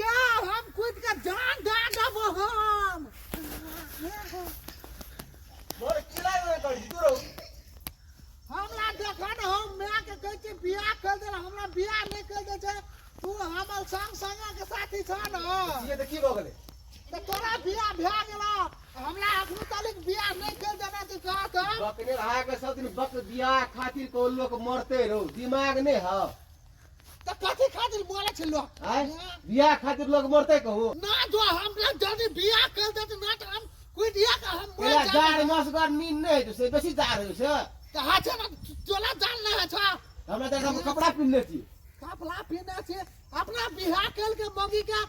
गया हम कूद के जान दे देबो हम मोर चिल्ला कर तू रो हमरा देखा न हम मैं के कहै छी बियाह कर दे हमरा बियाह नहीं कर दे छै तू हमर संग संगा के साथी छ न ये तो की भ गेलै तो तोरा बियाह भए गेला हमरा अखनी तक बियाह नहीं कर देना तू कहा तो बकने रहा के सब दिन बक बियाह खातिर को लोग मरते रहो दिमाग नहीं है तो कथी खातिर बोले छ लोग बियाह खातिर लोग मरते कहो ना जो हम लोग जल्दी बियाह कर दे तो ना तो हम कोई दिया का हम मर एला जाए जार मसगर नींद नहीं तो से बेसी जार हो से तो हाथ ना चला जान नहीं छ हमरा त सब कपड़ा पिन्हले छी कपड़ा पहने छे अपना बियाह कर के मौगी का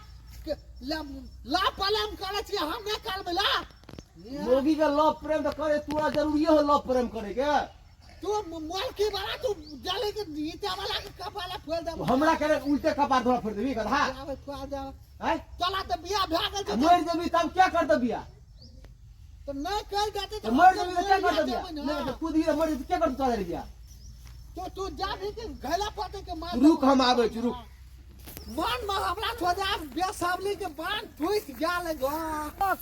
ला पलम करे छी हम नहीं करबे ला मोगी के लव प्रेम तो करे तोरा जरूरी हो लव प्रेम करे के तू मोल की बड़ा तू जाले के नीचे वाला के कपाला फोड़ दे हमरा करे उल्टे कपार धोरा फोड़ देबी गधा जावे खा जा हैं चला तो बियाह भए गेल छै मर जेबी तब क्या कर दे बियाह तो नहीं कर जाते तो मर जेबी तो क्या कर दे बियाह नहीं तो खुद ही मर जेबी क्या कर दे चले बियाह तू जा भी के घैला पाते के मार रुक हम आबै छी रुक मन में हमरा छोड़ा बेसावली के बांध टूट गेल गो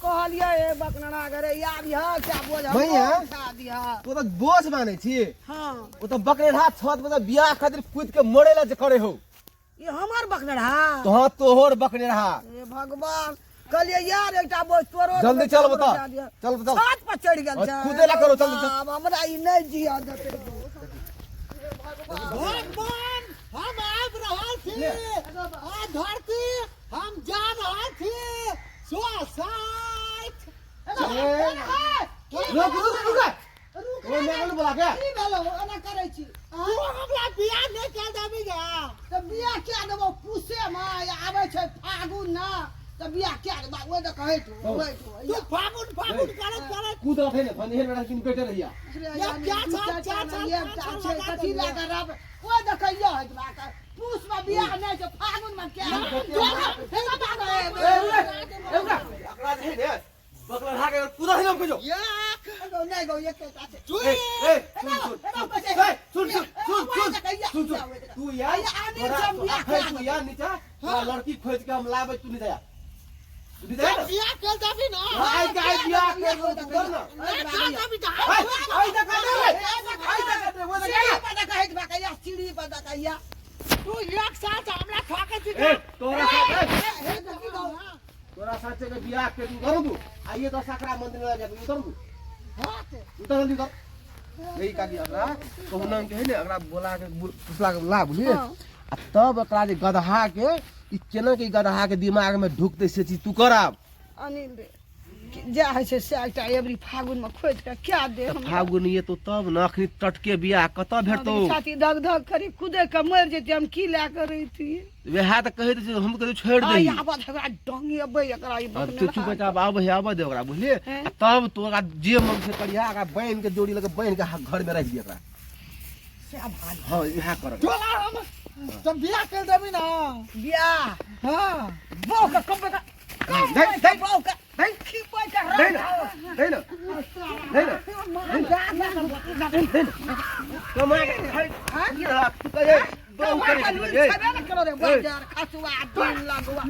कहलिए ए बकनना करे यार यह क्या बोझ भैया उठा दिया तो बोझ माने छी हां वो तो बकरे हाथ छत में बियाह खातिर कूद के मरे ला जे करे हो ये हमार बकनड़ा तो हां तोहर बकरे रहा ए भगवान कहलिए यार एकटा बोझ तोरो जल्दी चल बता चल बता छत पर चढ़ गेल और कूदे ला करो चल अब हमरा ई नहीं जिया देते भगवान हम आब रहल छी आ धरती हम जा रहल छी सुसाइड रुक ओ मैं बोला क्या की भेलो एना करै छी तू हमरा बियाह नहीं कर देबी गा त बियाह क्या देबो पूसे में आबै छै फागुन ना त बियाह क्या देबो ओइ त कहै तू तू फागुन करे कूद रहे ने फनी हेर बेटा किन बेटे रहिया कथी लगा रब ओइ त कहियो है बाका पूस में बियाह नहीं छै फागुन में क्या अकरा है ने बकरा रहा के कूद है हम कहो नहीं गो ये के सुन तू यार तू यार नीचा लड़की खोज के हम लावे तू नहीं दया तू नहीं दया बियाह कर देबी ना आई बियाह कर कर ना आई तक कर दे वो पता कहे के बाका या सीढ़ी पता कहिया तू एक साथ हमरा ठोके छी तोरा साथे के बियाह के तू करू आइए तो सकरा मंदिर में जा तू करू उतर जल्दी कर यही का की अगला कहना के है ने अगला बोला के पुछला के ला बुझिए आ तब अकरा जे गदहा के ई केना के गदहा के दिमाग में ढुकते से चीज तू कराब अनिल रे जा है से एकटा एवरी फागुन में खोज के क्या दे हम फागुन ये तो तब न अखनी टटके बियाह कत भेटतो छाती धक धक करी कूदे के मर जेते हम की ला करे थी वेहा त कहे छै हम कहे छोड़ दे आबा हमरा डंगी अबे एकरा ई अब तू चुप चाप आब दे ओकरा बुझलिए आ तब तोरा जे मन से करिया आगा बहन के जोड़ी लगे बहन के घर में रख दिया एकरा से भाग हां इहा कर चला हम तो बियाह कर देबी ना बियाह हां वो का कब का दे वो का नहीं की बोल का दे ना कमा के हां की रहा तू कहे दो करे करो रे बाजार खसुआ दिन लगवा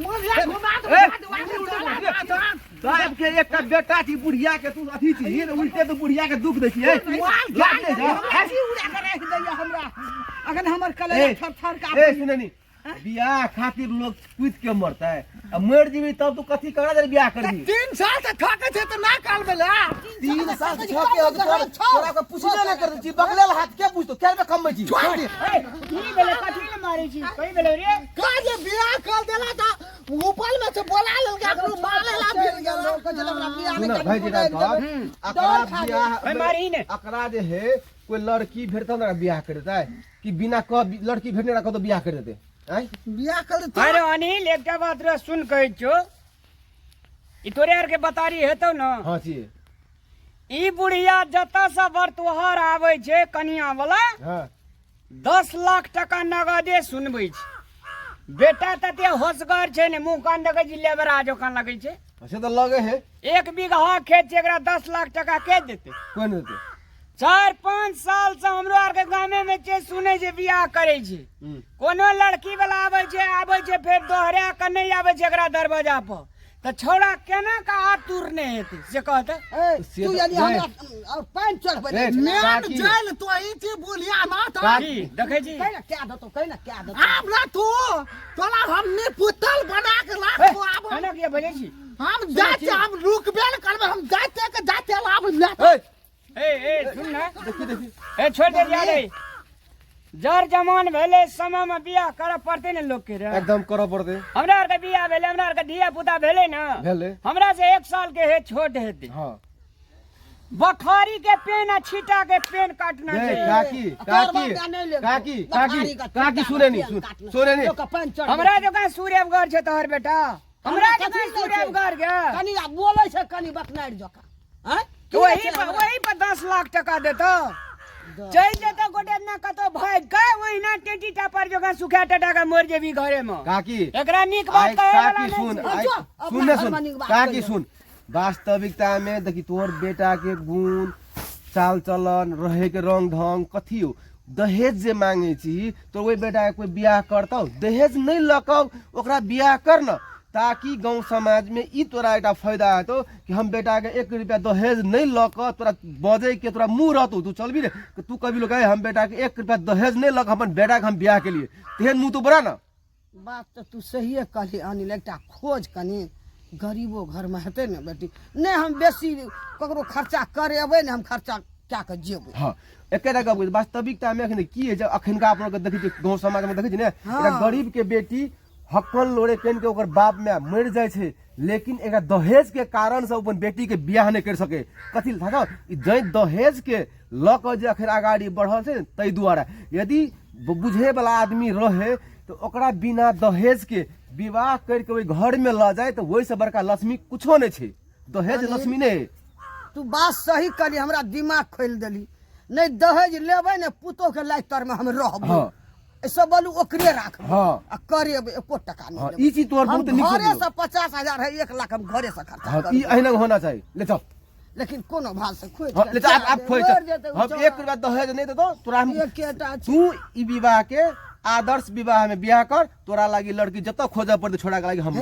साहब के एकटा बेटा थी बुढ़िया के तू अथी छी उल्टे तो बुढ़िया के दुख देखिए ऐसी उड़ा के रख दैया हमरा अगर हमर कलर थर थर का ए सुननी बियाह खातिर लोग कूद के मरता है अब मर जीवी तब तू कथी करा दे बियाह कर दी 3 साल तक ठोके छे तो ना काल बेला 3 साल से छके अब तोरा को पूछले ना कर दी बगलेल हाथ के पूछतो क्या में कम में जी छोड़ दे दूरी बेले कथी ले मारे छी कई बेले रे का जे बियाह कर देला त ऊपर में से बोला लेल के अपनो मारेला भेल गेल सुना भाई जी घर अकरा बियाह भाई मारी ने अकरा जे है कोई लड़की भेटता ना बियाह कर देता है कि बिना क लड़की भेटने ना तो बियाह कर देते हैं बियाह कर दे अरे अनिल एकटा बात रे सुन कहै छो ई तोरे आर के बतारी हेतौ न हां जी ई बुढ़िया जता से बर तोहर आवे छे कनिया वाला हां 10 लाख टका नगदे सुनबै छै बेटा तते होशगर छै ने मुंह कान देखे जी लेबरा जोकान लगै छै अच्छा तो लगे है 1 बीघा खेत छै एकरा 10 लाख टका के देते कोन देते 4-5 साल से हमरो आर के गामे में जे सुने जे बियाह करे छै कोनो लड़की वाला आवे छै फिर दोहरा के नहीं आवे छै एकरा दरवाजा पर तो छोड़ा केना का आतुर नहीं हेते से कहते तू यानी हमरा पैन चढ़बे मेन जेल तो ई चीज बोलिया ना था काकी देखे छी कहना क्या दतो हमरा तू तोला हम ने पुतल बना के लाख आब खाना के बजे छी हम जाते हम रुकबे न करबे हम जाते लाभ ले ए सुन ना देखी ए छोड़ दे जा रे जर जमान भेले समय में बियाह करे पड़ते ने लोग के रे एकदम करऽ पड़ते हमरा आर के बियाह भेले हमरा आर के धिया पुता भेले ना भेले हमरा से 1 साल के है छोट हेते हां बखारी के पेन आ छीटा के पेन काटना काकी सुने नहीं हमरा जगह सूर्यवगर छै तोहर बेटा हमरा जगह सूर्यवगर के कनी बोले छै कनी बकनाइर जका हैं वही पर 10 लाख टका देतो चल जेतो गोटे ना कतो भाग के वही ना टेटी टापर जगह सुखा टटा के मोर जेबी घरे में काकी एकरा नीक बात कहे वाला सुन काकी सुन वास्तविकता में देखी तोर बेटा के गुण चाल चलन रहे के रंग ढंग कथी हो दहेज जे मांगे छी तो वही बेटा के कोई बियाह करतौ दहेज नहीं लकौ ओकरा बियाह कर न ताकि गांव समाज में ई तोरा एक फायदा हेतौ कि हम बेटा के 1 रुपया दहेज नहीं लक तोरा बजे के तोरा मुंह रहतौ तू चलबी रे तू कभी लोग हम बेटा के 1 रुपया दहेज नहीं लक अपन बेटा के हम बियाह के लिए तेहन मुंह तो बड़ा ना बात तो तू सही कहली अनिल एकटा खोज कनी गरीबो घर में हेते ने बेटी नहीं हम बेसी ककरो खर्चा करेबै ने हम खर्चा क्या के जेबै हां एकेटा गप वास्तविकता में अखन की है अखनका आप लोग देखै छै गांव समाज में देखै छै ने एकटा गरीब के बेटी हक्कन लोड़े पेन के ओकर बाप में मर जाय छै लेकिन एक दहेज के कारण से अपन बेटी के बियाह नहीं कर सके कथी था जै दहेज के लक जे अखन आगाड़ी बढ़ल छै तै दुआरे यदि बुझे वाला आदमी रहे तो ओकरा बिना दहेज के विवाह करके ओइ घर में ल जाए तो वही से बड़का लक्ष्मी कुछो नहीं छै दहेज लक्ष्मी नहीं तू बात सही कहली हमरा दिमाग खोल देली नहीं दहेज लेबै ने पुतो के लाइतर में हम रहबै सब बोलू ओकरे राख आ करेबै एको टका नहीं ई चीज तोर बहुत निक घरे से 50,000 है 1 लाख हम घरे से खर्चा ई अहिना होना चाहिए ले चल लेकिन कोनो भाव से खोज ले चल आप खोज हम 1 रुपया दहेज नहीं देतो तोरा हम तू ई विवाह के आदर्श विवाह में बियाह कर तोरा लागी लड़की जत खोजे पड़ते छोड़ा के लागी हम